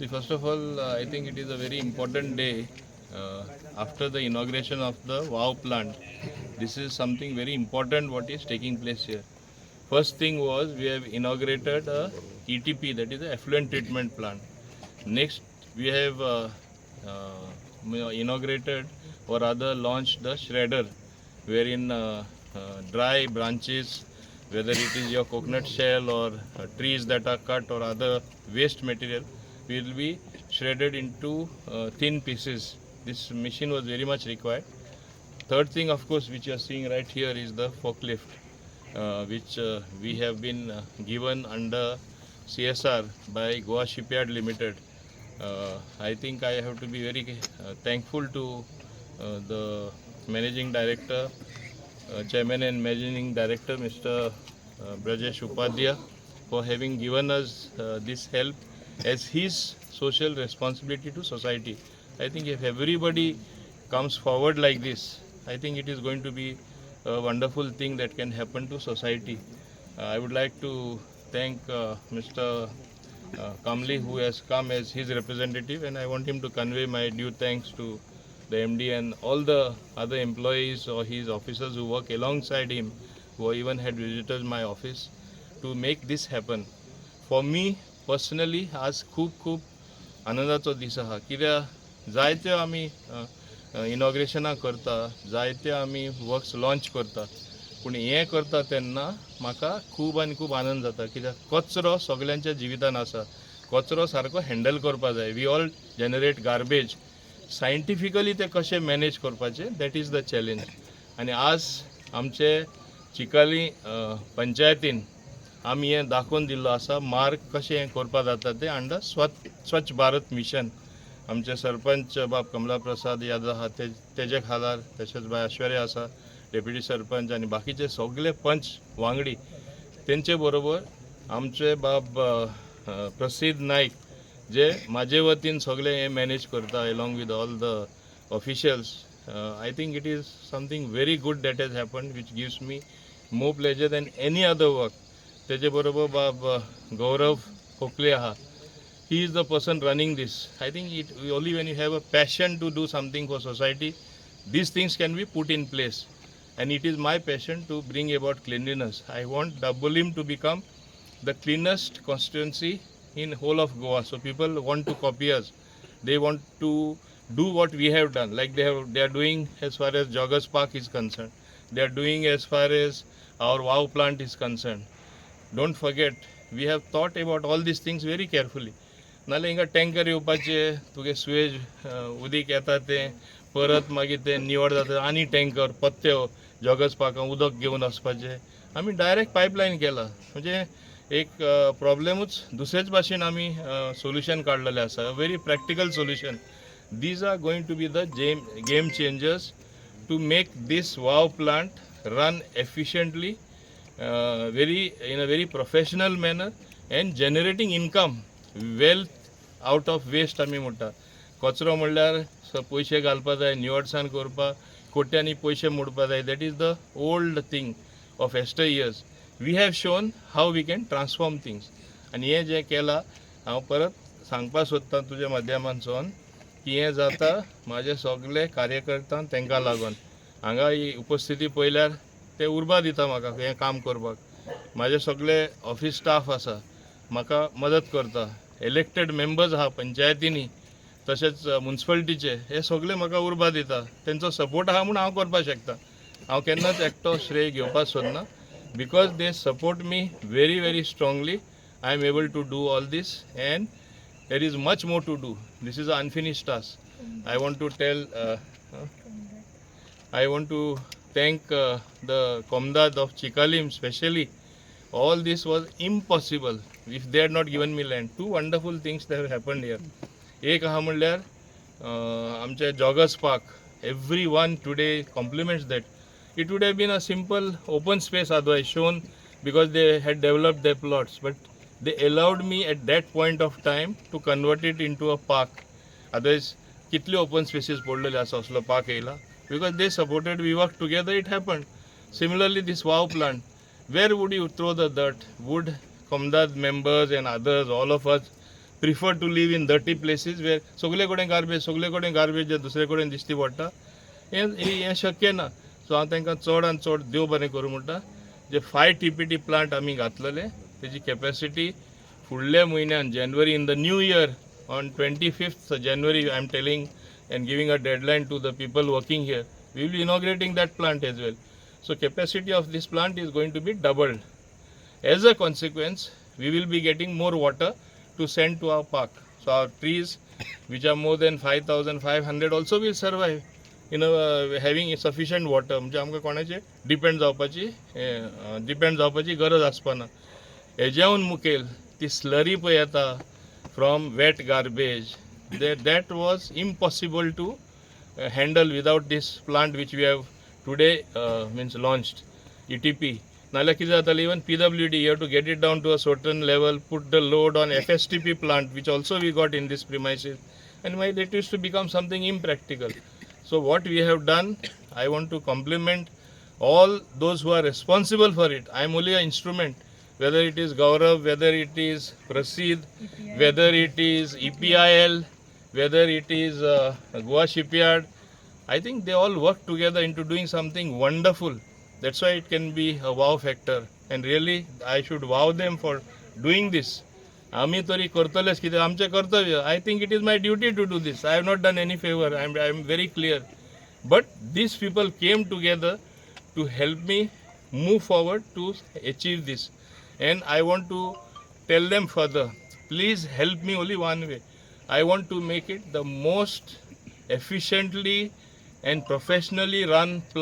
See, first of all, I think it is a very important day after the inauguration of the WOW plant. This is something very important what is taking place here. First thing was we have inaugurated a ETP, that is the effluent treatment plant. Next, we have inaugurated or rather launched the shredder, wherein dry branches, whether it is your coconut shell or trees that are cut or other waste material, will be shredded into thin pieces. This machine was very much required. Third thing, of course, which you are seeing right here is the forklift, which we have been given under CSR by Goa Shipyard Limited. I think I have to be very thankful to the managing director, chairman and managing director, Mr. Brajesh Upadhyay, for having given us this help as his social responsibility to society. I think if everybody comes forward like this, I think it is going to be a wonderful thing that can happen to society. I would like to thank Mr. Kamli, who has come as his representative, and I want him to convey my due thanks to the MD and all the other employees or his officers who work alongside him, who even had visited my office to make this happen. For me personally आज खूब खूब आनंदाचो दीस आहा कित्याक जायत्यो आमी इनॉग्रेशनाक करता, जायत्यो आमी वर्क्स लॉन्च करता, पूण हें करता तेन्ना म्हाका खूब आनी खूब आनंद जाता कित्याक कचरो सगल्यांच्या जिवितान आसा. कचरो सारको हँडल करपा जाय. We all generate garbage. Scientifically ते कशें मॅनेज करपाचें, दॅट इज द चॅलेंज. आनी आज आमचे चिकाली पंचायतीन आमी हें दाखोवन दिल्लो आसा मार्क कशें हें करपा जाता तें अंडर स्वच्छ भारत मिशन. आमचे सरपंच बाब कमला प्रसाद यादव आहा तेजे खाला, तशेंच बाय ऐश्वर्या आसा डेप्युटी सरपंच, आनी बाकीचे सगळे पंच वांगडी तेंचे बरोबर आमचे बाब प्रसिद्ध नाईक जे म्हाजे वतीन सगळे हें मॅनेज करता एलॉंग with all the officials. I think it is something very good that has happened which gives me more pleasure than any other work. तेजे बरोबर बाब गौरव खोकले आहा. He is the person running this. I think only when you have a passion to do something for society, these things can be put in place. And it is my passion to bring about cleanliness. I want Dabolim to become the cleanest constituency in whole of Goa. So people want to copy us. They want to do what we have done. Like they are doing as far as Joggers Park is concerned. They are doing as far as our WOW plant is concerned. Don't forget, we have thought about all these things very carefully. नाल्यार हिंगा tanker येवपाचे, तुगे Suez उदीक येता तें परत मागीर तें निवड जाता आनी टँकर पत्त्यो जॉगर्स पार्कां उदक घेवन वचपाचें. आमी डायरेक्ट पायपलायन केला. म्हणजे एक प्रॉब्लेमूच दुसरेच भाशेन आमी सोल्युशन काडलेलें आसा. Very practical solution. These are going to be the game changers to make this wow plant run efficiently, in a very professional manner and generating income, wealth out of waste. आमी म्हणटा कचरो म्हणल्यार पयशे घालपा जाय, निवडसाण करपा, कोट्यांनी पयशे मोडपा जाय. That is the old thing of yester years. We have shown how we can transform things. आनी हें जें केलां हांव परत सांगपा सोदतां तुज्या माध्यमांतसून की हें जाता म्हाजे सगळे कार्यकर्ता तांकां लागून. हांगा ही उपस्थिती पळयल्यार ते उर्बा दिता म्हाका हें काम करपाक. म्हाजे सगळे ऑफिस स्टाफ आसा म्हाका मदत करता. इलेक्टेड मेंबर्स आहा पंचायतींनी, तशेंच म्युन्सिपालिटीचे, हे सगळे म्हाका उर्बा दिता. तेंचो सपोर्ट आहा म्हूण हांव करपाक शकता. हांव केन्नाच एकटो श्रेय घेवपाक सोदना. Because they support me very very strongly, I am able to do all this and there is much more to do. This is a unfinished task. I want to thank the Komdad of Chikalim specially. All this was impossible if they had not given me land. Two wonderful things that have happened here. एक आहा म्हणल्यार आमचे joggers park. Everyone today compliments that. It would have been a simple open space otherwise shown because they had developed their plots, but they allowed me at that point of time to convert it into a park. Otherwise कितले open spaces पडलेले आसा असलो park येयला. Because they supported, we worked together, it happened. Similarly, this WOW plant, where would you throw the dirt? Would Komdad members and others, all of us, prefer to live in dirty places where सगळे कडेन garbage जे दुसरे कडेन दिश्टी पडटा हें शक्य ना. सो हांव तांकां चड आनी चड देव बरें करूं म्हणटा. जे 5 TPT प्लांट आमी घातलेले तेजी कॅपॅसिटी फुडल्या म्हयन्यान January in the new year on 25th January I am telling and giving a deadline to the people working here. We will be inaugurating that plant as well. So capacity of this plant is going to be doubled. As a consequence, we will be getting more water to send to our park. So our trees, which are more than 5,500, also will survive. Having sufficient water. म्हणजे आमकां कोणाचे depend जावपाची गरज आसपाना. हेज्याहून मुखेल ती slurry पळय येता from wet garbage that was impossible to handle without this plant which we have today means launched ETP. नाल्यार कितें जातालें even PWD you have to get it down to a certain level, put the load on FSTP plant which also we got in this premises, and it used to become something impractical. So what we have done, I want to compliment all those who are responsible for it. I am only an instrument, whether it is Gaurav, whether it is Prasid, whether it is EPIL, whether it is Goa Shipyard. I think they all work together into doing something wonderful. That's why it can be a wow factor. And really, I should wow them for doing this. आम्ही तरी करतलेच कितें आमचें कर्तव्य. I think it is my duty to do this. I have not done any favor. I am very clear. But these people came together to help me move forward to achieve this. And I want to tell them further, please help me only one way. I want to make it the most efficiently and professionally run plant